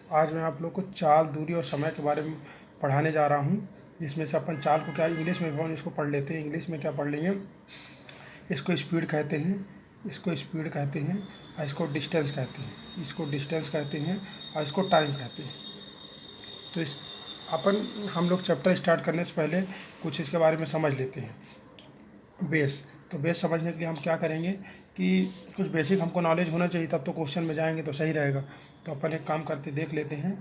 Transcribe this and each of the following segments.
आज मैं आप लोग को चाल, दूरी और समय के बारे में पढ़ाने जा रहा हूँ, जिसमें से अपन चाल को क्या इंग्लिश में इसको पढ़ लेते हैं। इंग्लिश में क्या पढ़ लेंगे, इसको स्पीड कहते हैं, इसको स्पीड कहते हैं, और इसको डिस्टेंस कहते हैं, इसको डिस्टेंस कहते हैं, और इसको टाइम कहते हैं। तो इस हम लोग चैप्टर स्टार्ट करने से पहले कुछ इसके बारे में समझ लेते हैं। बेस, तो बेस समझने के लिए हम क्या करेंगे कि कुछ बेसिक हमको नॉलेज होना चाहिए, तब तो क्वेश्चन में जाएंगे तो सही रहेगा। तो अपन एक काम करते देख लेते हैं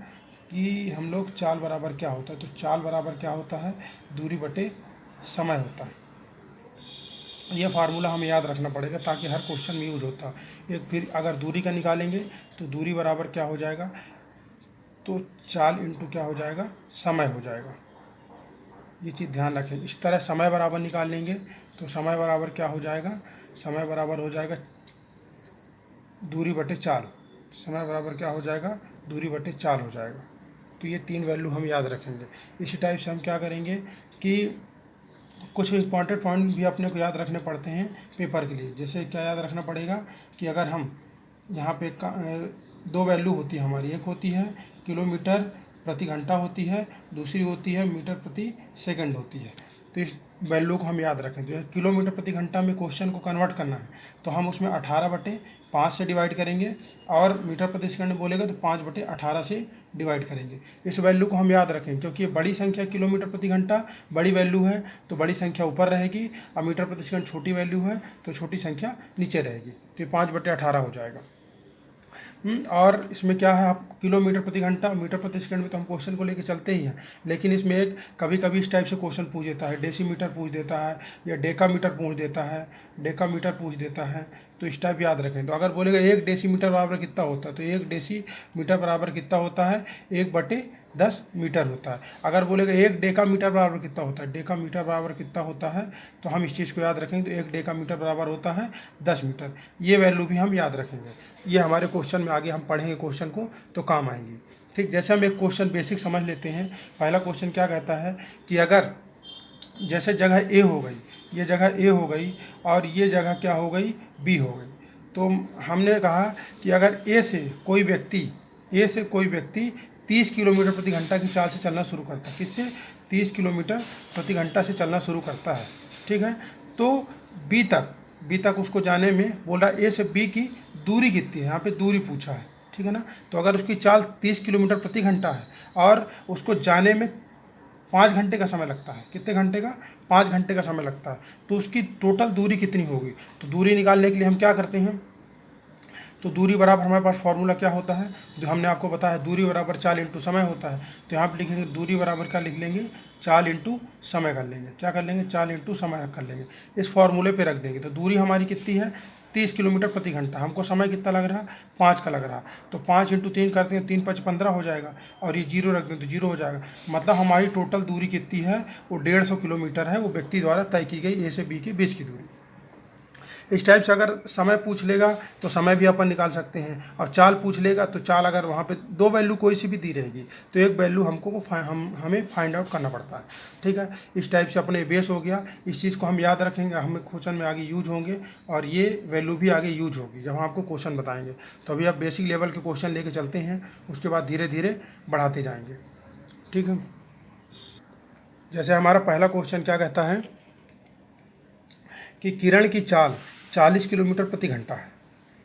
कि हम लोग चाल बराबर क्या होता है। तो चाल बराबर क्या होता है, दूरी बटे समय होता है। ये फार्मूला हमें याद रखना पड़ेगा ताकि हर क्वेश्चन में यूज होता है। एक फिर अगर दूरी का निकालेंगे तो दूरी बराबर क्या हो जाएगा, तो चाल इंटू क्या हो जाएगा, समय हो जाएगा। ये चीज़ ध्यान रखें। इस तरह समय बराबर निकाल लेंगे तो समय बराबर क्या हो जाएगा, समय बराबर हो जाएगा दूरी बटे चाल। समय बराबर क्या हो जाएगा, दूरी बटे चाल हो जाएगा। तो ये 3 वैल्यू हम याद रखेंगे। इसी टाइप से हम क्या करेंगे कि कुछ इंपॉर्टेंट पॉइंट भी अपने को याद रखने पड़ते हैं पेपर के लिए। जैसे क्या याद रखना पड़ेगा कि अगर हम यहाँ पे 2 वैल्यू होती है हमारी, एक होती है किलोमीटर प्रति घंटा होती है, दूसरी होती है मीटर प्रति सेकंड होती है। तो इस वैल्यू को हम याद रखें। तो किलोमीटर प्रति घंटा में क्वेश्चन को कन्वर्ट करना है तो हम उसमें 18/5 से डिवाइड करेंगे, और मीटर प्रति सेकंड बोलेगा तो 5/18 से डिवाइड करेंगे। इस वैल्यू को हम याद रखें क्योंकि ये बड़ी संख्या किलोमीटर प्रति घंटा बड़ी वैल्यू है, तो बड़ी संख्या ऊपर रहेगी, और मीटर प्रति सेकंड छोटी वैल्यू है तो छोटी संख्या नीचे रहेगी। तो ये 5/18 हो जाएगा। और इसमें क्या है, आप किलोमीटर प्रति घंटा मीटर प्रति सेकंड में तो हम क्वेश्चन को लेकर चलते ही हैं, लेकिन इसमें एक कभी कभी इस टाइप से क्वेश्चन पूछ देता है, डेसीमीटर पूछ देता है, या डेकामीटर पूछ देता है, डेकामीटर पूछ देता है। तो इस टाइप याद रखें। तो अगर बोलेगा 1 डेसीमीटर बराबर कितना होता है, तो 1 डेसीमीटर बराबर कितना होता है, 1/10 मीटर होता है। अगर बोलेगा 1 डेकामीटर बराबर कितना होता है, डेकामीटर बराबर कितना होता है, तो हम इस चीज़ को याद रखेंगे। तो 1 डेकामीटर बराबर होता है 10 मीटर। ये वैल्यू भी हम याद रखेंगे। ये हमारे क्वेश्चन में आगे हम पढ़ेंगे क्वेश्चन को तो काम आएंगी। ठीक, जैसे हम एक क्वेश्चन बेसिक समझ लेते हैं। पहला क्वेश्चन क्या कहता है कि अगर जैसे जगह ए हो गई, ये जगह ए हो गई, और ये जगह क्या हो गई, बी हो गई। तो हमने कहा कि अगर ए से कोई व्यक्ति 30 किलोमीटर प्रति घंटा की चाल से चलना शुरू करता है, किससे, 30 किलोमीटर प्रति घंटा से चलना शुरू करता है। ठीक है, तो बी तक उसको जाने में बोल रहा है ए से बी की दूरी कितनी है, यहाँ पे दूरी पूछा है। ठीक है ना, तो अगर उसकी चाल 30 किलोमीटर प्रति घंटा है और उसको जाने में 5 घंटे का समय लगता है, कितने घंटे का, 5 घंटे का समय लगता है, तो उसकी टोटल दूरी कितनी होगी। तो दूरी निकालने के लिए हम क्या करते हैं, तो दूरी बराबर हमारे पास फॉर्मूला क्या होता है, जो हमने आपको बताया, दूरी बराबर चाल इंटू समय होता है। तो यहाँ पर लिखेंगे दूरी बराबर क्या लिख लेंगे, चाल इंटू समय कर लेंगे। क्या कर लेंगे, चाल इंटू समय कर लेंगे। इस फॉर्मूले पे रख देंगे। तो दूरी हमारी कितनी है, 30 किलोमीटर प्रति घंटा। हमको समय कितना लग रहा, 5 का लग रहा। तो 5 × 3 करते हैं, 3 × 5 = 15 हो जाएगा, और ये 0 रख दें तो 0 हो जाएगा। मतलब हमारी टोटल दूरी कितनी है, वो 150 किलोमीटर है। वो व्यक्ति द्वारा तय की गई ए से बी के बीच की दूरी। इस टाइप से अगर समय पूछ लेगा तो समय भी अपन निकाल सकते हैं, और चाल पूछ लेगा तो चाल, अगर वहाँ पे 2 वैल्यू कोई सी भी दी रहेगी तो एक वैल्यू हमें फाइंड आउट करना पड़ता है। ठीक है, इस टाइप से अपने बेस हो गया। इस चीज़ को हम याद रखेंगे, हमें क्वेश्चन में आगे यूज होंगे, और ये वैल्यू भी आगे यूज होगी जब हम आपको क्वेश्चन बताएंगे। तो अभी आप बेसिक लेवल के क्वेश्चन लेके चलते हैं, उसके बाद धीरे धीरे बढ़ाते जाएंगे। ठीक है, जैसे हमारा पहला क्वेश्चन क्या कहता है कि किरण की चाल 40 किलोमीटर प्रति घंटा है।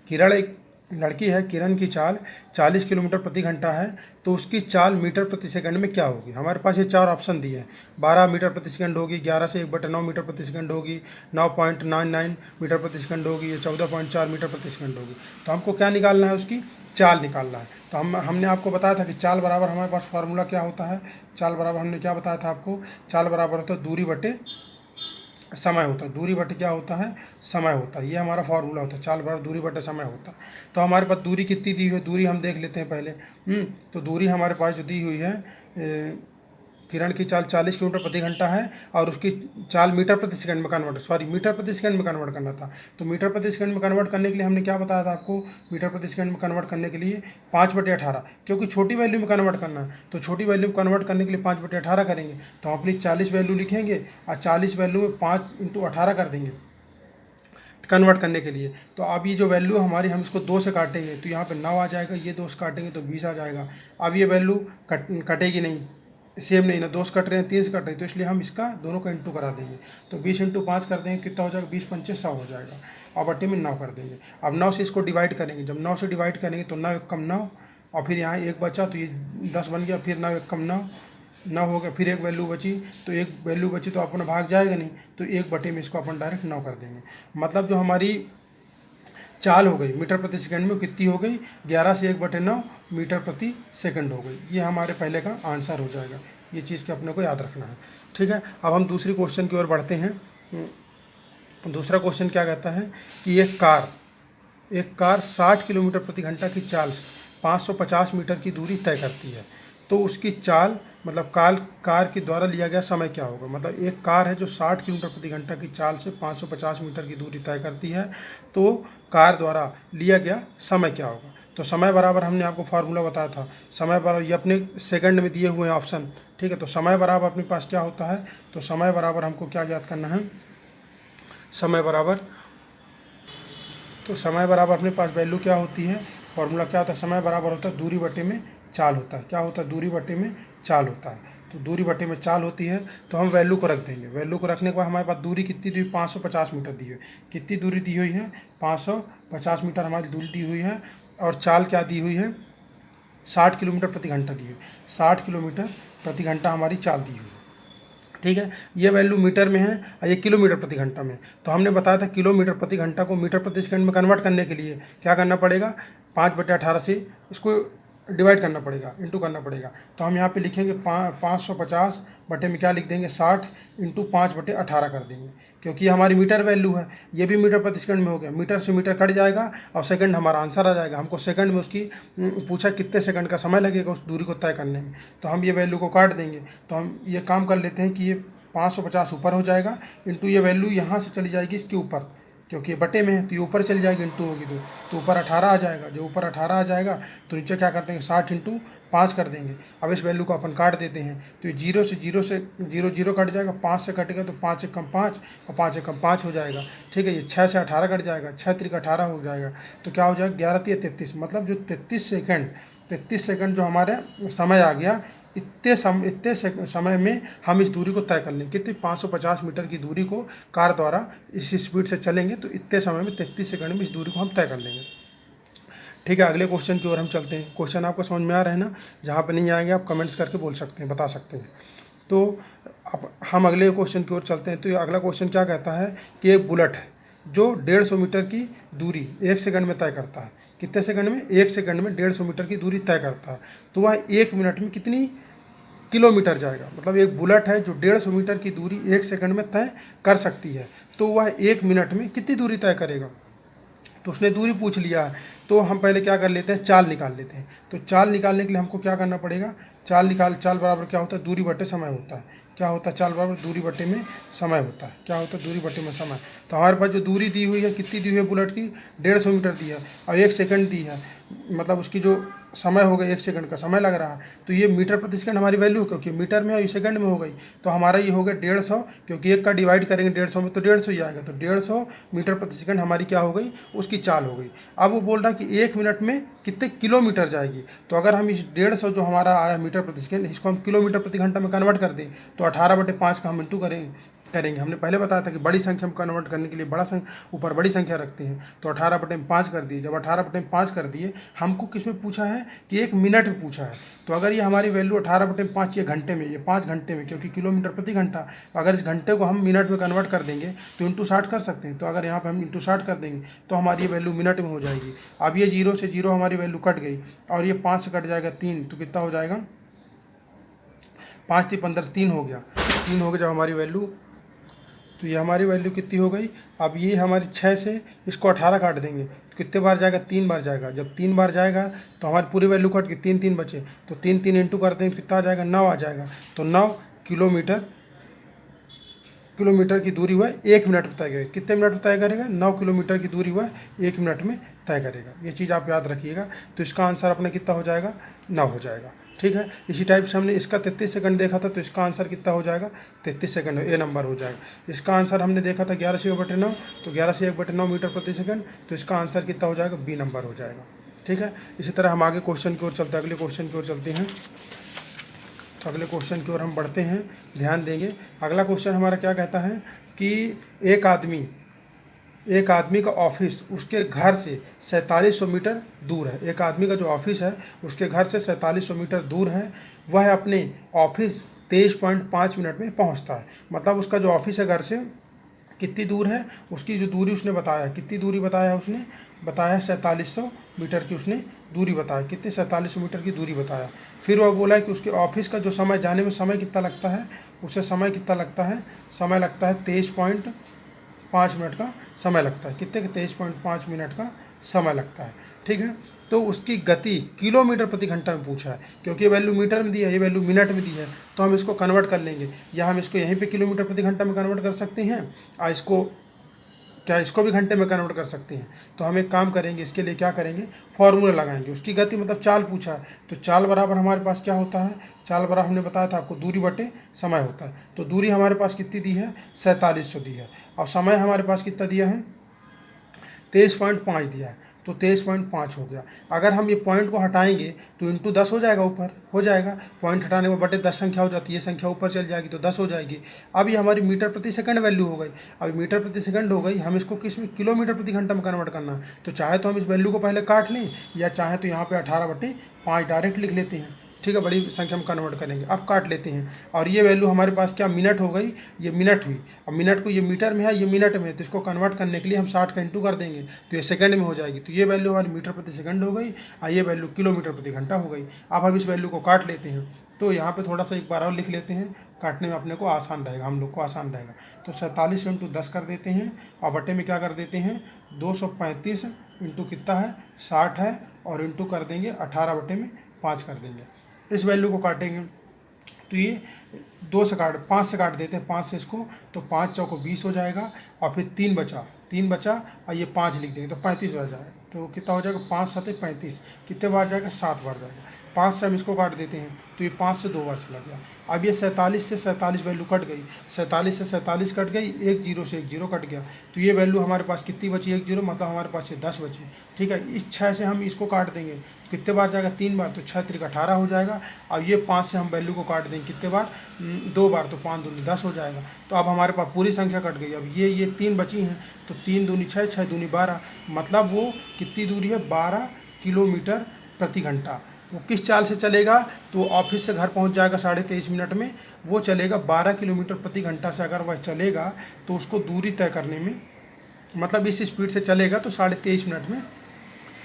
किरण एक लड़की है, किरण की चाल 40 किलोमीटर प्रति घंटा है, तो उसकी चाल मीटर प्रति सेकंड में क्या होगी। हमारे पास ये 4 ऑप्शन दिए हैं। 12 मीटर प्रति सेकंड होगी, 11 से 1/9 मीटर प्रति सेकंड होगी, 9.99 मीटर प्रति सेकंड होगी, या 14.4 मीटर प्रति सेकंड होगी। तो हमको क्या निकालना है, उसकी चाल निकालना है। तो हमने आपको बताया था कि चाल बराबर हमारे पास फार्मूला क्या होता है। चाल बराबर हमने क्या बताया था आपको, चाल बराबर होता है दूरी बटे समय होता है। दूरी बटे क्या होता है, समय होता है। ये हमारा फार्मूला होता है, चाल बराबर दूरी बटे समय होता है। तो हमारे पास दूरी कितनी दी हुई है, दूरी हम देख लेते हैं पहले। तो दूरी हमारे पास जो दी हुई है, किरण की चाल 40 किलोमीटर प्रति घंटा है, और उसकी चाल मीटर प्रति सेकंड में मीटर प्रति सेकंड में कन्वर्ट करना था। तो मीटर प्रति सेकंड में कन्वर्ट करने के लिए हमने क्या बताया था आपको, मीटर प्रति सेकंड में कन्वर्ट करने के लिए 5/18, क्योंकि छोटी वैल्यू में कन्वर्ट करना है। तो छोटी वैल्यू में कन्वर्ट करने के लिए 5/18 करेंगे। तो हम अपनी 40 वैल्यू लिखेंगे, और 40 वैल्यू में 5 × 18 कर देंगे। कन्वर्ट करने के लिए। तो अब ये जो वैल्यू हमारी, हम इसको 2 से काटेंगे तो यहाँ पे 9 आ जाएगा, ये 2 से काटेंगे तो 20 आ जाएगा। अब ये वैल्यू कटेगी नहीं, सेम नहीं ना, 2 से कट रहे हैं, 3 से कट रहे हैं, तो इसलिए हम इसका दोनों का इंटू करा देंगे। तो 20 इंटू 5 कर देंगे, कितना हो जाएगा, 20 पंचे 100 हो जाएगा। और बट्टे में 9 कर देंगे। अब 9 से इसको डिवाइड करेंगे, जब 9 से डिवाइड करेंगे तो 9 एक कम 9, और फिर यहाँ 1 बचा तो ये 10 बन गया, फिर 9 एक कम 9, 9 हो गया, फिर एक वैल्यू बची, तो एक वैल्यू बची तो अपना भाग जाएगा नहीं, तो 1 बटे में इसको अपन डायरेक्ट 9 कर देंगे। मतलब जो हमारी चाल हो गई मीटर प्रति सेकंड में, कितनी हो गई, 11 से 1/9 मीटर प्रति सेकंड हो गई। ये हमारे पहले का आंसर हो जाएगा। ये चीज़ के अपने को याद रखना है, ठीक है। अब हम दूसरी क्वेश्चन की ओर बढ़ते हैं। दूसरा क्वेश्चन क्या कहता है कि एक कार 60 किलोमीटर प्रति घंटा की चाल से 550 मीटर की दूरी तय करती है, तो उसकी चाल मतलब कार के द्वारा लिया गया समय क्या होगा। मतलब एक कार है जो 60 किलोमीटर प्रति घंटा की चाल से 550 मीटर की दूरी तय करती है, तो कार द्वारा लिया गया समय क्या होगा। तो समय बराबर हमने आपको फार्मूला बताया था, समय बराबर, ये अपने सेकंड में दिए हुए हैं ऑप्शन, ठीक है। तो समय बराबर अपने पास क्या होता है, तो समय बराबर हमको क्या ज्ञात करना है, समय बराबर, तो समय बराबर अपने पास वैल्यू क्या होती है, फॉर्मूला क्या होता है, समय बराबर होता है दूरी बटे में चाल होता है। क्या होता है, दूरी बटे में चाल होता है। तो दूरी बटे में चाल होती है, तो हम वैल्यू को रख देंगे। वैल्यू को रखने के बाद हमारे पास दूरी कितनी दी हुई, 550 मीटर दी हुई है। कितनी दूरी दी हुई है, 550 मीटर हमारी दूरी दी हुई है। और चाल क्या दी हुई है, 60 किलोमीटर प्रति घंटा दी हुई है। 60 किलोमीटर प्रति घंटा हमारी चाल दी हुई है, ठीक है। ये वैल्यू मीटर में है और ये किलोमीटर प्रति घंटा में। तो हमने बताया था किलोमीटर प्रति घंटा को मीटर प्रति सेकंड में कन्वर्ट करने के लिए क्या करना पड़ेगा, 5/18 से इसको डिवाइड करना पड़ेगा, इंटू करना पड़ेगा। तो हम यहाँ पे लिखेंगे 550 बटे में क्या लिख देंगे, 60 इंटू 5/18 कर देंगे, क्योंकि ये हमारी मीटर वैल्यू है। ये भी मीटर प्रति सेकंड में हो गया, मीटर से मीटर कट जाएगा और सेकंड हमारा आंसर आ जाएगा। हमको सेकंड में उसकी पूछा कितने सेकंड का समय लगेगा उस दूरी को तय करने में, तो हम ये वैल्यू को काट देंगे। तो हम ये काम कर लेते हैं कि ये 550 ऊपर हो जाएगा, इंटू ये वैल्यू यहाँ से चली जाएगी इसके ऊपर, क्योंकि ये बटे में है तो ये ऊपर चली जाएगी, इंटू होगी तो ऊपर 18 आ जाएगा। जो ऊपर 18 आ जाएगा तो नीचे क्या कर देंगे, 60 इंटू 5 कर देंगे। अब इस वैल्यू को अपन काट देते हैं, तो ये 0 से 0 कट जाएगा, 5 से कटेगा तो 5 एकम 5 और 5 एकम 5 हो जाएगा, ठीक है। ये 6 से 18 कट जाएगा, 6 त्रिक 18 हो जाएगा, तो क्या हो जाएगा, 11 3 33। मतलब जो 33 सेकंड जो हमारे समय आ गया, इतने समय में हम इस दूरी को तय कर लेंगे। कितनी, 550 मीटर की दूरी को कार द्वारा इस स्पीड से चलेंगे तो इतने समय में 33 सेकंड में इस दूरी को हम तय कर लेंगे, ठीक है। अगले क्वेश्चन की ओर हम चलते हैं। क्वेश्चन आपको समझ में आ रहा है ना, जहाँ पे नहीं आएंगे आप कमेंट्स करके बोल सकते हैं, बता सकते हैं। तो अब हम अगले क्वेश्चन की ओर चलते हैं। तो ये अगला क्वेश्चन क्या कहता है कि एक बुलेट है जो 150 मीटर की दूरी 1 सेकंड में तय करता है। कितने सेकंड में, 1 सेकंड में 150 मीटर की दूरी तय करता है, तो वह 1 मिनट में कितनी किलोमीटर जाएगा। मतलब एक बुलेट है जो 150 मीटर की दूरी 1 सेकंड में तय कर सकती है, तो वह 1 मिनट में कितनी दूरी तय करेगा। तो उसने दूरी पूछ लिया है, तो हम पहले क्या कर लेते हैं, चाल निकाल लेते हैं। तो चाल निकालने के लिए हमको क्या करना पड़ेगा, चाल बराबर क्या होता है, दूरी बटे समय होता है। क्या होता है, चाल बराबर दूरी बटे में समय होता है। क्या होता है, दूरी बटे में समय। तो हमारे पास जो दूरी दी हुई है, कितनी दी हुई है बुलेट की, 150 मीटर दी है और 1 सेकंड दी है, मतलब उसकी जो समय हो गया 1 सेकंड का समय लग रहा है। तो ये मीटर प्रति सेकंड हमारी वैल्यू, क्योंकि मीटर में और ये सेकंड में हो गई, तो हमारा ये हो गया 150, क्योंकि एक का डिवाइड करेंगे 150 में तो 150 ही आएगा। तो 150 मीटर प्रति सेकंड हमारी क्या हो गई, उसकी चाल हो गई। अब वो बोल रहा है कि 1 मिनट में कितने किलोमीटर जाएगी। तो अगर हम इस 150 जो हमारा आया मीटर प्रति सेकंड, इसको हम किलोमीटर प्रति घंटा में कन्वर्ट कर दें, तो 18/5 का हम इंटू करेंगे। हमने पहले बताया था कि बड़ी संख्या में कन्वर्ट करने के लिए ऊपर बड़ी संख्या रखते हैं, तो 18/5 कर दिए। जब 18/5 कर दिए, हमको किस में पूछा है कि 1 मिनट में पूछा है। तो अगर ये हमारी वैल्यू 18/5 ये घंटे में, ये 5 घंटे में, क्योंकि किलोमीटर प्रति घंटा, अगर इस घंटे को हम मिनट में कन्वर्ट कर देंगे तो इंटू 60 कर सकते हैं। तो अगर यहाँ पर हम इंटू 60 कर देंगे तो हमारी ये वैल्यू मिनट में हो जाएगी। अब ये 0 से 0 हमारी वैल्यू कट गई और ये 5 से कट जाएगा 3, तो कितना हो जाएगा, 5 3 15, 3 हो गया। 3 हो गया जब हमारी वैल्यू, तो ये हमारी वैल्यू कितनी हो गई। अब ये हमारी 6 से इसको 18 काट देंगे तो कितने बार जाएगा, 3 बार जाएगा। जब 3 बार जाएगा तो हमारी पूरी वैल्यू कट के 3 3 बचे, तो 3 3 इंटू करते हैं कितना आ जाएगा, 9 आ जाएगा। तो 9 किलोमीटर किलोमीटर की दूरी वह 1 मिनट में तय करेगा। कितने मिनट में तय करेगा? 9 किलोमीटर की दूरी वह 1 मिनट में तय करेगा। ये चीज़ आप याद रखिएगा। तो इसका आंसर अपना कितना हो जाएगा? 9 हो जाएगा। ठीक है। इसी टाइप से हमने इसका 33 सेकंड देखा था, तो इसका आंसर कितना हो जाएगा? 33 सेकंड, ए नंबर हो जाएगा। इसका आंसर हमने देखा था 11 से 1/9, तो 11 से 1/9 मीटर प्रति सेकंड, तो इसका आंसर कितना हो जाएगा? बी नंबर हो जाएगा। ठीक है। इसी तरह हम आगे क्वेश्चन की ओर चलते हैं, अगले क्वेश्चन की ओर चलते हैं। तो अगले क्वेश्चन की ओर हम बढ़ते हैं, ध्यान देंगे। अगला क्वेश्चन हमारा क्या कहता है कि एक आदमी का ऑफिस उसके घर से 4700 मीटर दूर है। एक आदमी का जो ऑफिस है उसके घर से 4700 मीटर दूर है। वह अपने ऑफिस 23.5 मिनट में पहुंचता है। मतलब उसका जो ऑफिस है घर से कितनी दूर है, उसकी जो दूरी उसने बताया, कितनी दूरी बताया उसने, बताया 4700 मीटर की उसने दूरी बताया। कितने? 4700 मीटर की दूरी बताया। फिर वह बोला है कि उसके ऑफिस का जो समय, जाने में समय कितना लगता है, उसे समय कितना लगता है, समय लगता है 23.5 मिनट का समय लगता है। कितने? 23.5 मिनट का समय लगता है। ठीक है। तो उसकी गति किलोमीटर प्रति घंटा में पूछा है, क्योंकि ये वैल्यू मीटर में दी है, ये वैल्यू मिनट में दी है, तो हम इसको कन्वर्ट कर लेंगे, या हम इसको यहीं पे किलोमीटर प्रति घंटा में कन्वर्ट कर सकते हैं, और इसको भी घंटे में कन्वर्ट कर सकते हैं। तो हम एक काम करेंगे, इसके लिए क्या करेंगे, फॉर्मूला लगाएंगे। उसकी गति मतलब चाल पूछा है, तो चाल बराबर हमारे पास क्या होता है, चाल बराबर हमने बताया था आपको दूरी बटे समय होता है। तो दूरी हमारे पास कितनी दी है? 4700 दी है, और समय हमारे पास कितना दिया है? 23.5 दिया है, तो 23.5 हो गया। अगर हम ये पॉइंट को हटाएंगे तो इंटू 10 हो जाएगा, ऊपर हो जाएगा। पॉइंट हटाने के बटे 10 संख्या हो जाती है, ये संख्या ऊपर चल जाएगी तो 10 हो जाएगी। अब ये हमारी मीटर प्रति सेकंड वैल्यू हो गई। अब मीटर प्रति सेकंड हो गई, हम इसको किस में, किलोमीटर प्रति घंटा में कन्वर्ट करना है। तो चाहे तो हम इस वैल्यू को पहले काट लें, या चाहे तो यहाँ पे 18/5 डायरेक्ट लिख लेते हैं। ठीक है, बड़ी संख्या में कन्वर्ट करेंगे। अब काट लेते हैं, और ये वैल्यू हमारे पास क्या, मिनट हो गई, ये मिनट हुई। अब मिनट को, ये मीटर में है, ये मिनट में है, तो इसको कन्वर्ट करने के लिए हम 60 का इंटू कर देंगे, तो ये सेकंड में हो जाएगी। तो ये वैल्यू हमारी मीटर प्रति सेकंड हो गई, और ये वैल्यू किलोमीटर प्रति घंटा हो गई। अब हम इस वैल्यू को काट लेते हैं, तो यहाँ पे थोड़ा सा एक बार और लिख लेते हैं, काटने में अपने को आसान रहेगा, हम लोग को आसान रहेगा। तो 47 इंटू 10 कर देते हैं, और बटे में क्या कर देते हैं, 235 इंटू कितना है, 60 है, और इंटू कर देंगे 18/5 कर देंगे। इस वैल्यू को काटेंगे तो ये 5 से काट देते हैं, 5 से इसको, तो 5 चौको 20 हो जाएगा, और फिर 3 बचा, और ये 5 लिख देंगे तो 35 हो जाएगा। तो कितना हो जाएगा, 5 7 35, कितने बार जाएगा, 7 बार जाएगा। 5 से हम इसको काट देते हैं, तो ये 5 से 2 बार चला गया। अब ये 47 से 47 वैल्यू कट गई, 47 से 47 कट गई, 1 0 से 1 0 कट गया, तो ये वैल्यू हमारे पास कितनी बची, 1 0, मतलब हमारे पास ये 10 बची। ठीक है, इस 6 से हम इसको काट देंगे, कितने बार जाएगा, 3 बार, तो 6 3 18 हो जाएगा। और ये 5 से हम वैल्यू को काट देंगे, कितने बार, 2 बार, तो 5 दूनी 10 हो जाएगा। तो अब हमारे पास पूरी संख्या कट गई। अब ये 3 बची हैं, तो 3 दूनी 6, 6 दूनी 12, मतलब वो कितनी दूरी है, 12 किलोमीटर प्रति घंटा। वो किस चाल से चलेगा, तो ऑफिस से घर पहुंच जाएगा 23.5 मिनट में। वो चलेगा 12 किलोमीटर प्रति घंटा से, अगर वह चलेगा तो उसको दूरी तय करने में, मतलब इस स्पीड से चलेगा तो 23.5 मिनट में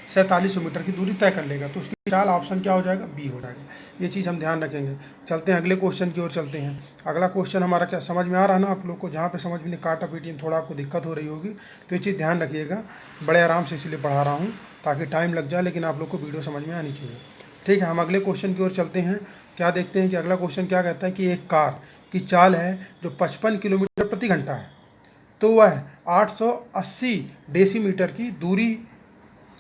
4700 मीटर की दूरी तय कर लेगा। तो उसकी चाल ऑप्शन क्या हो जाएगा, बी हो जाएगा। ये चीज़ हम ध्यान रखेंगे। चलते हैं अगले क्वेश्चन की ओर चलते हैं। अगला क्वेश्चन हमारा क्या, समझ में आ रहा है ना आप लोग को, जहाँ पे समझ में काटा पीटी थोड़ा आपको दिक्कत हो रही होगी, तो ये चीज़ ध्यान रखिएगा। बड़े आराम से इसलिए पढ़ा रहा हूँ ताकि टाइम लग जाए, लेकिन आप लोग को वीडियो समझ में आनी चाहिए। ठीक है, हम अगले क्वेश्चन की ओर चलते हैं। क्या देखते हैं कि अगला क्वेश्चन क्या कहता है कि एक कार की चाल है जो 55 किलोमीटर प्रति घंटा है, तो वह 880 डेसीमीटर की दूरी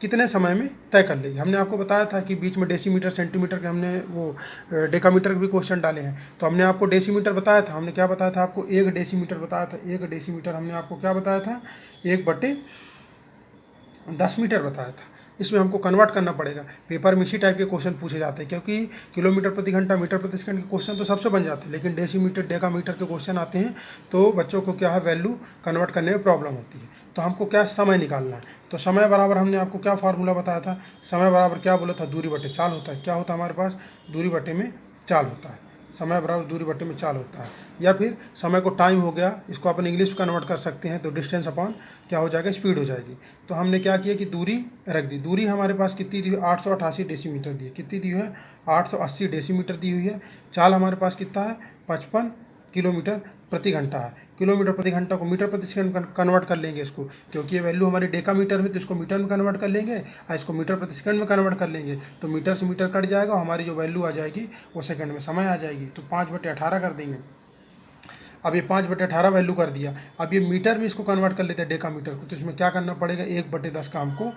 कितने समय में तय कर लेगी। हमने आपको बताया था कि बीच में डेसीमीटर सेंटीमीटर के हमने वो डेकामीटर के भी क्वेश्चन डाले हैं। तो हमने आपको डेसीमीटर बताया था, हमने क्या बताया था आपको, 1 डेसीमीटर बताया था। 1 डेसीमीटर हमने आपको क्या बताया था, 1/10 मीटर बताया था। इसमें हमको कन्वर्ट करना पड़ेगा। पेपर में इसी टाइप के क्वेश्चन पूछे जाते हैं, क्योंकि किलोमीटर प्रति घंटा, मीटर प्रति सेकंड के क्वेश्चन तो सबसे बन जाते हैं, लेकिन डेसीमीटर डेकामीटर के क्वेश्चन आते हैं तो बच्चों को क्या है, वैल्यू कन्वर्ट करने में प्रॉब्लम होती है। तो हमको क्या समय निकालना है, तो समय बराबर हमने आपको क्या फार्मूला बताया था, समय बराबर क्या बोला था, दूरी बटे चाल होता है। क्या होता है हमारे पास, दूरी बटे में चाल होता है। समय बराबर दूरी बटे में चाल होता है, या फिर समय को टाइम हो गया, इसको अपन इंग्लिश में कन्वर्ट कर सकते हैं, तो डिस्टेंस अपॉन क्या हो जाएगा, स्पीड हो जाएगी। तो हमने क्या किया कि दूरी रख दी। दूरी हमारे पास कितनी दी, 888 डेसीमीटर दी है। कितनी दी है, 880 डेसीमीटर दी हुई है। चाल हमारे पास कितना है, 55 किलोमीटर प्रति घंटा है। किलोमीटर प्रति घंटा को मीटर प्रति सेकंड कन्वर्ट कर लेंगे इसको, क्योंकि ये वैल्यू हमारी डेकामीटर में, तो इसको मीटर में कन्वर्ट कर लेंगे, और इसको मीटर प्रति सेकंड में कन्वर्ट कर लेंगे, तो मीटर से मीटर कट जाएगा, हमारी जो वैल्यू आ जाएगी वो सेकंड में समय आ जाएगी। तो 5/18 कर देंगे। अब ये 5/18 वैल्यू कर दिया। अब ये मीटर में इसको कन्वर्ट कर लेते हैं डेका मीटर को, तो इसमें क्या करना पड़ेगा, 1/10 का हमको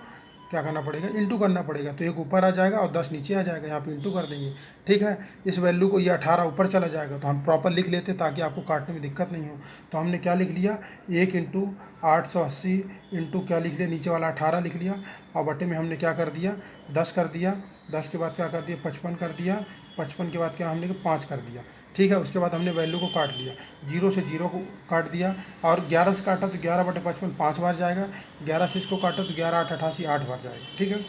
क्या करना पड़ेगा, इंटू करना पड़ेगा। तो 1 ऊपर आ जाएगा और 10 नीचे आ जाएगा, यहाँ पे इंटू कर देंगे। ठीक है, इस वैल्यू को, ये 18 ऊपर चला जाएगा, तो हम प्रॉपर लिख लेते हैं ताकि आपको काटने में दिक्कत नहीं हो। तो हमने क्या लिख लिया, 1 × 880 इंटू क्या लिख लिया, नीचे वाला 18 लिख लिया, और बटे में हमने क्या कर दिया, 10 कर दिया। 10 के बाद क्या कर दिया, 55 कर दिया। 55 के बाद क्या हमने 5 कर दिया। ठीक है, उसके बाद हमने वैल्यू को काट लिया, 0 से 0 को काट दिया, और 11 से काटा तो 11/55 5 बार जाएगा। 11 से इसको काटा तो 11 × 8 = 88 8 बार जाएगा। ठीक है,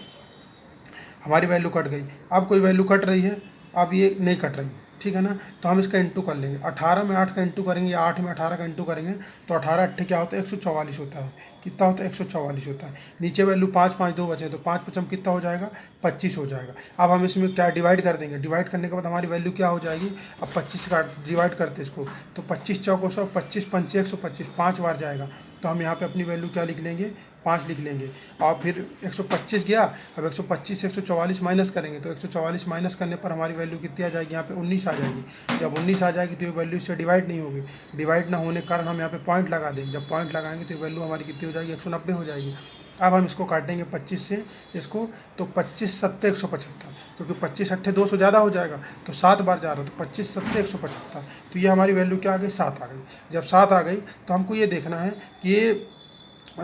हमारी वैल्यू कट गई। अब कोई वैल्यू कट रही है, अब ये नहीं कट रही, ठीक है ना, तो हम इसका इंटू कर लेंगे। 18 में 8 का इंटू करेंगे, या 8 में 18 का इंटू करेंगे, तो 18 8 क्या होता है, 144 होता है। कितना होता है, 144 होता है। नीचे वैल्यू 5 5 2 बचे, तो 5 5 कितना हो जाएगा, 25 हो जाएगा। अब हम इसमें क्या डिवाइड कर देंगे, डिवाइड करने के बाद हमारी वैल्यू क्या हो जाएगी, अब 25 का डिवाइड करते इसको, तो 25 चौको 100, 25 पंचे 125, 5 बार जाएगा। तो हम यहाँ पे अपनी वैल्यू क्या लिख लेंगे, 5 लिख लेंगे। और फिर 125 गया, अब 125 से 144 माइनस करेंगे, तो 144 माइनस करने पर हमारी वैल्यू कितनी आ जाएगी, यहाँ पे 19 आ जाएगी। जब 19 आ जाएगी तो ये वैल्यू इससे डिवाइड नहीं होगी। डिवाइड ना होने के कारण हम यहाँ पे पॉइंट लगा देंगे। जब पॉइंट लगाएंगे तो वैल्यू हमारी कितनी हो जाएगी, 190 हो जाएगी। अब हम इसको काटेंगे 25 से इसको, तो 25 7 175, क्योंकि 25 8 200 ज़्यादा हो जाएगा, तो 7 बार जा रहा है, तो 25 7 175। तो ये हमारी वैल्यू क्या आ गई, 7 आ गई। जब 7 आ गई तो हमको ये देखना है कि ये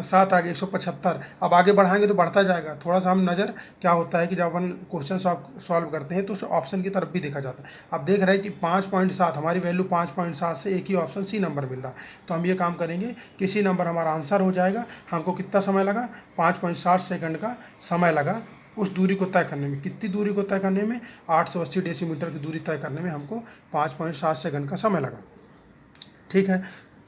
7 आ गई, 175। अब आगे बढ़ाएंगे तो बढ़ता जाएगा। थोड़ा सा हम नज़र क्या होता है कि जब अपन क्वेश्चन सॉल्व करते हैं तो उस ऑप्शन की तरफ भी देखा जाता है। अब देख रहे हैं कि 5.7, हमारी वैल्यू 5.7 से एक ही ऑप्शन सी नंबर मिल रहा। तो हम ये काम करेंगे कि सी नंबर हमारा आंसर हो जाएगा। हमको कितना समय लगा, 5.7 सेकंड का समय लगा उस दूरी को तय करने में। कितनी दूरी को तय करने में, 880 डेसीमीटर की दूरी तय करने में हमको 5.7 सेकंड का समय लगा। ठीक है,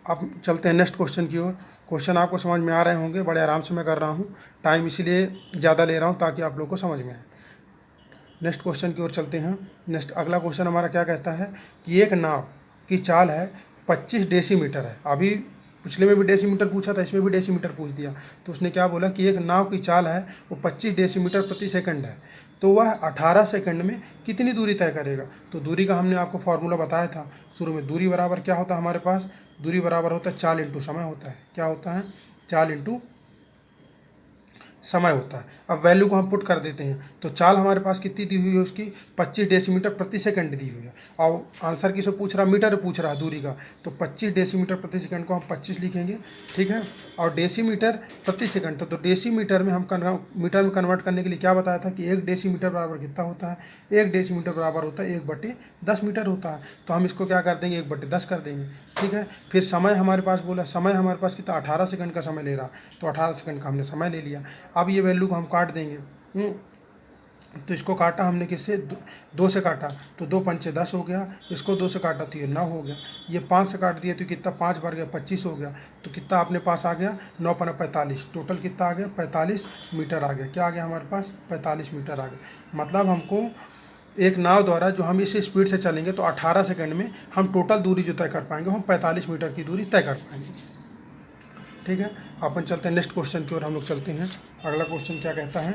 अब चलते हैं नेक्स्ट क्वेश्चन की ओर। क्वेश्चन आपको समझ में आ रहे होंगे, बड़े आराम से मैं कर रहा हूँ, टाइम इसीलिए ज़्यादा ले रहा हूँ ताकि आप लोग को समझ में आए। नेक्स्ट क्वेश्चन की ओर चलते हैं। नेक्स्ट अगला क्वेश्चन हमारा क्या कहता है कि एक नाव की चाल है 25 डेसीमीटर है। अभी पिछले में भी डेसीमीटर पूछा था, इसमें भी डेसीमीटर पूछ दिया। तो उसने क्या बोला कि एक नाव की चाल है वो 25 डेसीमीटर प्रति सेकंड है, तो वह 18 सेकंड में कितनी दूरी तय करेगा। तो दूरी का हमने आपको फॉर्मूला बताया था शुरू में। दूरी बराबर क्या होता है हमारे पास, दूरी बराबर होता है चाल इंटू समय होता है। क्या होता है, चाल इंटू समय होता है। अब वैल्यू को हम पुट कर देते हैं, तो चाल हमारे पास कितनी दी हुई है उसकी, 25 डेसीमीटर प्रति सेकंड दी हुई है। और आंसर किससे पूछ रहा, मीटर पूछ रहा है दूरी का, तो 25 डेसीमीटर प्रति सेकंड को हम 25 लिखेंगे। ठीक है, और डेसीमीटर प्रति सेकंड, तो डेसीमीटर में हम मीटर में कन्वर्ट करने के लिए क्या बताया था कि 1 डेसीमीटर बराबर कितना होता है, 1 डेसीमीटर बराबर होता है 1/10 मीटर होता है। तो हम इसको क्या कर देंगे, 1/10 कर देंगे। ठीक है, फिर समय हमारे पास बोला, समय हमारे पास कितना 18 सेकंड का समय ले रहा, तो 18 सेकंड का हमने समय ले लिया। अब ये वैल्यू को हम काट देंगे। तो इसको काटा हमने किससे, 2 से काटा, तो 2 पंचे 10 हो गया। इसको 2 से काटा तो ये 9 हो गया। ये 5 से काट दिया तो कितना 5 बार गया, 25 हो गया। तो कितना अपने पास आ गया, 9 × 45, टोटल कितना आ गया, 45 मीटर आ गया। क्या आ गया हमारे पास, 45 मीटर आ गया। मतलब हमको एक नाव द्वारा जो हम इस स्पीड से चलेंगे तो 18 सेकंड में हम टोटल दूरी जो तय कर पाएंगे हम 45 मीटर की दूरी तय कर पाएंगे। ठीक है, अपन चलते हैं नेक्स्ट क्वेश्चन की ओर हम लोग चलते हैं। अगला क्वेश्चन क्या कहता है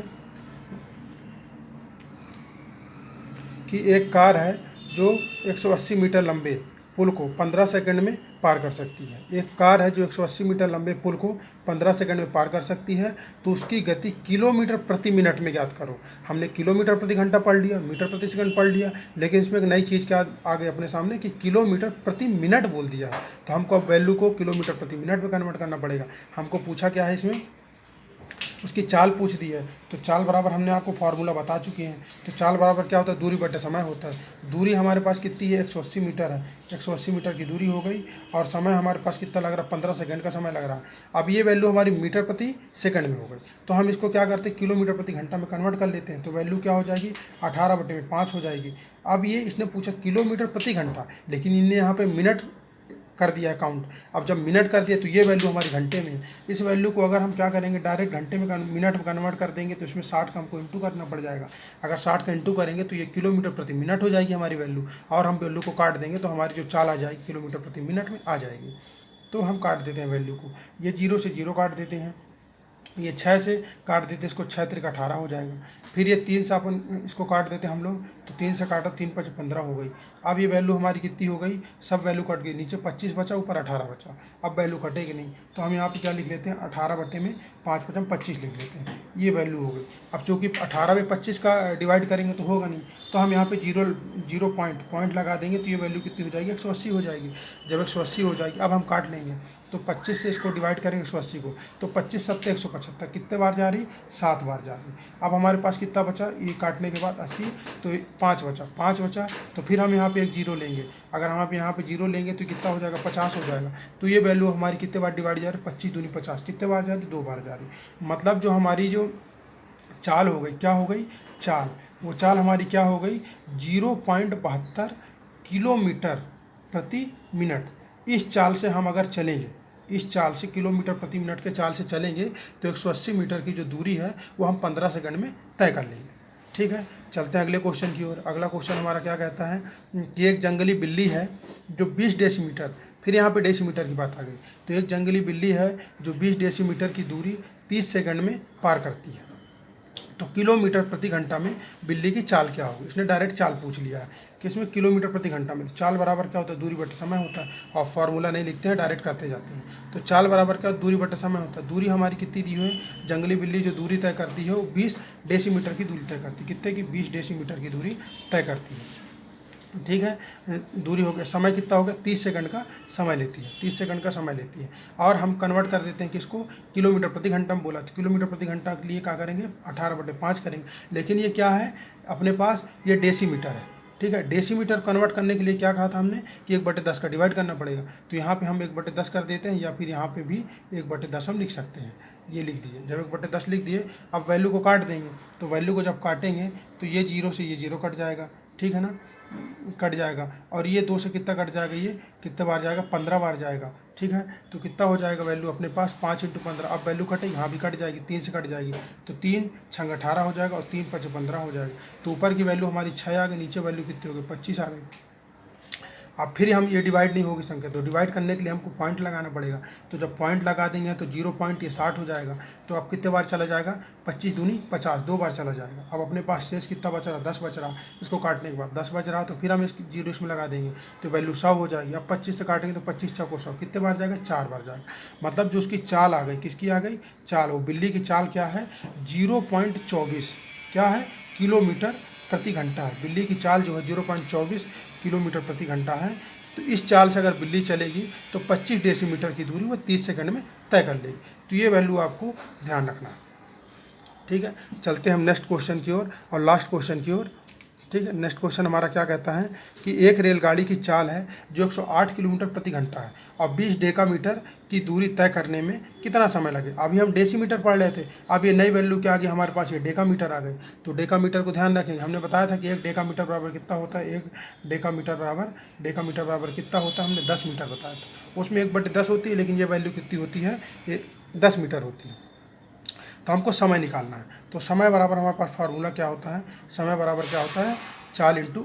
कि एक कार है जो 180 मीटर लंबे पुल को 15 सेकंड में पार कर सकती है। एक कार है जो 180 मीटर लंबे पुल को 15 सेकंड में पार कर सकती है, तो उसकी गति किलोमीटर प्रति मिनट में ज्ञात करो। हमने किलोमीटर प्रति घंटा पढ़ लिया, मीटर प्रति सेकंड पढ़ लिया, लेकिन इसमें एक नई चीज़ क्या आ गई अपने सामने कि किलोमीटर प्रति मिनट बोल दिया है। तो हमको अब वैल्यू को किलोमीटर प्रति मिनट में कन्वर्ट करना पड़ेगा। हमको पूछा क्या है, इसमें उसकी चाल पूछ दी है। तो चाल बराबर हमने आपको फार्मूला बता चुके हैं। तो चाल बराबर क्या होता है, दूरी बटे समय होता है। दूरी हमारे पास कितनी है, 180 मीटर है। 180 मीटर की दूरी हो गई, और समय हमारे पास कितना लग रहा है, 15 सेकंड का समय लग रहा है। अब ये वैल्यू हमारी मीटर प्रति सेकंड में हो गई, तो हम इसको क्या करते हैं, किलोमीटर प्रति घंटा में कन्वर्ट कर लेते हैं। तो वैल्यू क्या हो जाएगी, 18/5 हो जाएगी। अब ये इसने पूछा किलोमीटर प्रति घंटा, लेकिन इनने यहाँ पे मिनट कर दिया है काउंट। अब जब मिनट कर दिया तो ये वैल्यू हमारी घंटे में है। इस वैल्यू को अगर हम क्या करेंगे, डायरेक्ट घंटे में मिनट में कन्वर्ट कर देंगे, तो इसमें 60 का हमको इंटू करना पड़ जाएगा। अगर 60 का इंटू करेंगे तो ये किलोमीटर प्रति मिनट हो जाएगी हमारी वैल्यू, और हम वैल्यू को काट देंगे तो हमारी जो चाल आ जाएगी किलोमीटर प्रति मिनट में आ जाएगी। तो हम काट देते हैं वैल्यू को, ये 0 से 0 काट देते हैं। ये 6 से काट देते, इसको 6 त्रिक 18 हो जाएगा। फिर ये 3 से अपन इसको काट देते हम लोग, तो 3 से काटा, 3 5 15 हो गई। अब ये वैल्यू हमारी कितनी हो गई, सब वैल्यू कट गई, नीचे 25 बचा, ऊपर 18 बचा। अब वैल्यू कटेगी नहीं, तो हम यहाँ पे क्या लिख लेते हैं, 18 बटे में 5 5 हम 25 लिख लेते हैं, ये वैल्यू हो गई। अब चूँकि 18 में 25 का डिवाइड करेंगे तो होगा नहीं, तो हम यहाँ पे जीरो पॉइंट लगा देंगे, तो ये वैल्यू कितनी हो जाएगी, 180 हो जाएगी। जब 180 हो जाएगी, अब हम काट लेंगे, तो 25 से इसको डिवाइड करेंगे 180 को, तो 25 सत्ते 175, कितने बार जा रही, 7 बार जा रही। अब हमारे पास कितना बचा, ये काटने के बाद 80, तो 5 बचा, तो फिर हम यहाँ पे एक जीरो लेंगे। अगर हम यहाँ पे जीरो लेंगे तो कितना हो जाएगा, 50 हो जाएगा। तो ये वैल्यू हमारी कितने बार डिवाइड जा रही, 25 दूनी 50, कितने बार जा रही, 2 बार जा रही। मतलब जो हमारी जो चाल हो गई, क्या हो गई चाल, वो चाल हमारी क्या हो गई, 0.72 किलोमीटर प्रति मिनट। इस चाल से हम अगर चलेंगे, इस चाल से किलोमीटर प्रति मिनट के चाल से चलेंगे, तो 180 मीटर की जो दूरी है वो हम 15 सेकंड में तय कर लेंगे। ठीक है, चलते हैं अगले क्वेश्चन की ओर। अगला क्वेश्चन हमारा क्या कहता है कि एक जंगली बिल्ली है जो 20 डेसीमीटर, फिर यहाँ पे डेसीमीटर की बात आ गई, तो एक जंगली बिल्ली है जो 20 डेसीमीटर की दूरी 30 सेकंड में पार करती है, तो किलोमीटर प्रति घंटा में बिल्ली की चाल क्या होगी। इसने डायरेक्ट चाल पूछ लिया है कि इसमें किलोमीटर प्रति घंटा में, तो चाल बराबर क्या होता है, दूरी बटे समय होता है, और फार्मूला नहीं लिखते हैं, डायरेक्ट करते जाते हैं। तो चाल बराबर क्या, दूरी बटे समय होता है। दूरी हमारी कितनी दी हुई है, जंगली बिल्ली जो दूरी तय करती है वो 20 डेसीमीटर की दूरी तय करती है, कितने की, 20 डेसीमीटर की दूरी तय करती है। ठीक है, दूरी हो गया, समय कितना हो गया, 30 सेकंड का समय लेती है, 30 सेकंड का समय लेती है। और हम कन्वर्ट कर देते हैं कि इसको किलोमीटर प्रति घंटा में बोला, तो किलोमीटर प्रति घंटा के लिए क्या करेंगे, 18/5 करेंगे। लेकिन ये क्या है अपने पास, ये डेसीमीटर है। ठीक है, डेसीमीटर कन्वर्ट करने के लिए क्या कहा था हमने कि 1/10 का डिवाइड करना पड़ेगा, तो यहाँ पे हम 1/10 कर देते हैं, या फिर यहाँ पे भी 1/10 हम लिख सकते हैं। ये लिख दिए, जब 1/10 लिख दिए, अब वैल्यू को काट देंगे, तो वैल्यू को जब काटेंगे तो ये 0 से ये 0 कट जाएगा, ठीक है ना, कट जाएगा। और ये 2 से कितना कट जाएगा, ये कितने बार जाएगा, 15 बार जाएगा। ठीक है, तो कितना हो जाएगा वैल्यू अपने पास, 5 × 15। अब वैल्यू कटेगी, यहाँ भी कट जाएगी, 3 से कट जाएगी, तो 3 × 18 हो जाएगा, और 3 × 5 = 15 हो जाएगा। तो ऊपर की वैल्यू हमारी 6 आ गई, नीचे वैल्यू कितनी हो गई, 25 आ गई। अब फिर हम ये डिवाइड नहीं होगी संख्या, तो डिवाइड करने के लिए हमको पॉइंट लगाना पड़ेगा, तो जब पॉइंट लगा देंगे तो 0 पॉइंट ये 60 हो जाएगा। तो अब कितने बार चला जाएगा, 25 दूनी 50, 2 बार चला जाएगा। अब अपने पास शेष कितना बच रहा, 10 बच रहा, इसको काटने के बाद 10 बच रहा, तो फिर हम इसकी 0 इसमें लगा देंगे, तो वैल्यू 100 हो जाएगी। अब 25 से काटेंगे तो 25 × 100, कितने बार जाएगा, 4 बार जाएगा। मतलब जो उसकी चाल आ गई, किसकी आ गई चाल, वो बिल्ली की चाल क्या है, 0.24 क्या है, किलोमीटर प्रति घंटा है। बिल्ली की चाल जो है 0.24 किलोमीटर प्रति घंटा है। तो इस चाल से अगर बिल्ली चलेगी तो 25 डेसीमीटर की दूरी वो 30 सेकंड में तय कर लेगी। तो ये वैल्यू आपको ध्यान रखना है। ठीक है, चलते हैं हम नेक्स्ट क्वेश्चन की ओर और लास्ट क्वेश्चन की ओर। ठीक है, नेक्स्ट क्वेश्चन हमारा क्या कहता है कि एक रेलगाड़ी की चाल है जो 108 किलोमीटर प्रति घंटा है और 20 डेकामीटर की दूरी तय करने में कितना समय लगे। अभी हम डेसीमीटर पढ़ रहे थे, अब ये नई वैल्यू क्या आ गई हमारे पास, ये डेकामीटर आ गई। तो डेकामीटर को ध्यान रखेंगे, हमने बताया था कि 1 डेकामीटर बराबर कितना होता है, 1 डेकामीटर बराबर कितना होता है, हमने 10 मीटर बताया था। उसमें 1/10 होती है, लेकिन ये वैल्यू कितनी होती है, ये 10 मीटर होती है। तो हमको समय निकालना है, तो समय बराबर हमारे पास फार्मूला क्या होता है, समय बराबर क्या होता है, चाल इंटू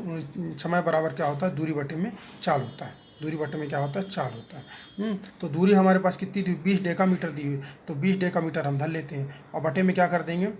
समय बराबर क्या होता है, दूरी बटे में चाल होता है। दूरी बटे में क्या होता है, चाल होता है। तो दूरी हमारे पास कितनी थी, 20 डेकामीटर दी हुई, तो 20 डेकामीटर हम धर लेते हैं और बटे में क्या कर देंगे,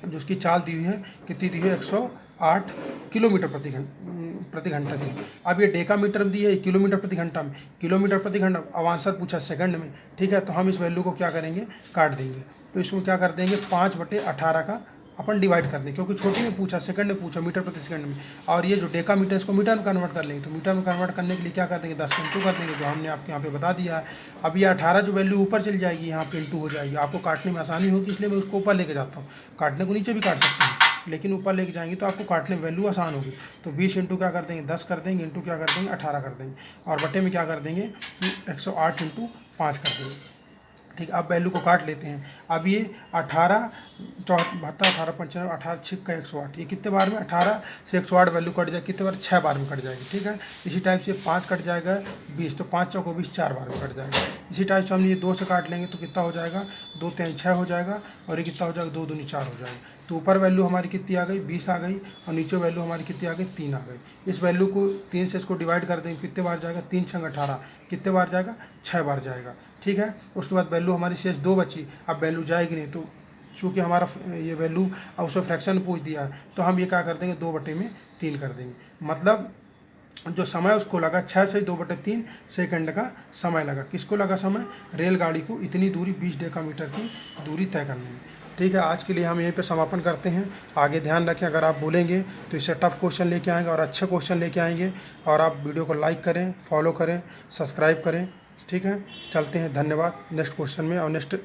जो उसकी चाल दी हुई है कितनी दी है, 108 किलोमीटर प्रति घंटा दी। अब ये डेकामीटर दी है, किलोमीटर प्रति घंटा में, किलोमीटर प्रति घंटा, अब आंसर पूछा सेकंड में। ठीक है, तो हम इस वैल्यू को क्या करेंगे, काट देंगे। तो इसको क्या कर देंगे, 5/18 का अपन डिवाइड कर देंगे, क्योंकि छोटी में पूछा, सेकंड में पूछा, मीटर प्रति सेकंड में। और ये जो डेकामीटर इसको मीटर में कन्वर्ट कर लेंगे, तो मीटर में कन्वर्ट करने के लिए क्या कर देंगे, 10 इंटू कर देंगे, जो हमने आपके यहाँ पे बता दिया है। अब ये 18 जो वैल्यू ऊपर चली जाएगी, यहाँ पे इंटू हो जाएगी, आपको काटने में आसानी होगी, इसलिए मैं उसको ऊपर लेके जाता हूँ। काटने को नीचे भी काट सकते हैं, लेकिन ऊपर लेके जाएंगे तो आपको काटने में वैल्यू आसान होगी। तो 20 इंटू क्या कर देंगे, 10 कर देंगे, इंटू क्या कर देंगे, 18 कर देंगे, और बटे में क्या कर देंगे, 108 इंटू 5 कर देंगे। ठीक, अब वैल्यू को काट लेते हैं। अब ये 18 72 18 95 18 6 का 108, ये कितने बार में, 18 से 108 वैल्यू कट जाएगी, कितने बार, 6 बार में कट जाएगी। ठीक है, इसी टाइप से 5 कट जाएगा 20, तो 5 × 20 4 बार में कट जाएगा। इसी टाइप से हम ये 2 से काट लेंगे तो कितना हो जाएगा, 2 × 3 6 हो जाएगा, और ये कितना हो जाएगा, 2 दूनी 4 हो जाएगा। तो ऊपर वैल्यू हमारी कितनी आ गई, 20 आ गई, और नीचे वैल्यू हमारी कितनी आ गई, 3 आ गई। इस वैल्यू को 3 से इसको डिवाइड कर देंगे, कितने बार जाएगा, 3 × 18 कितने बार जाएगा, 6 बार जाएगा। ठीक है। उसके बाद वैल्यू हमारी शेष 2 बची, अब वैल्यू जाएगी नहीं, तो चूँकि हमारा ये वैल्यू अब उसमें फ्रैक्शन पूछ दिया है, तो हम ये क्या कर देंगे, 2/3 कर देंगे। मतलब जो समय उसको लगा 6 से 2/3 सेकंड का समय लगा। किसको लगा समय, रेलगाड़ी को इतनी दूरी 20 डेकामीटर की दूरी तय करने में। ठीक है, आज के लिए हम यहीं पे समापन करते हैं। आगे ध्यान रखें, अगर आप बोलेंगे तो इससे टफ क्वेश्चन लेके आएंगे और अच्छे क्वेश्चन लेके आएंगे। और आप वीडियो को लाइक करें, फॉलो करें, सब्सक्राइब करें। ठीक है, चलते हैं, धन्यवाद। नेक्स्ट क्वेश्चन में और नेक्स्ट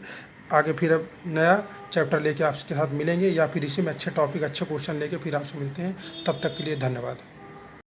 आगे फिर अब नया चैप्टर लेके आपके साथ मिलेंगे, या फिर इसी में अच्छे टॉपिक अच्छे क्वेश्चन लेके फिर आपसे मिलते हैं। तब तक के लिए धन्यवाद।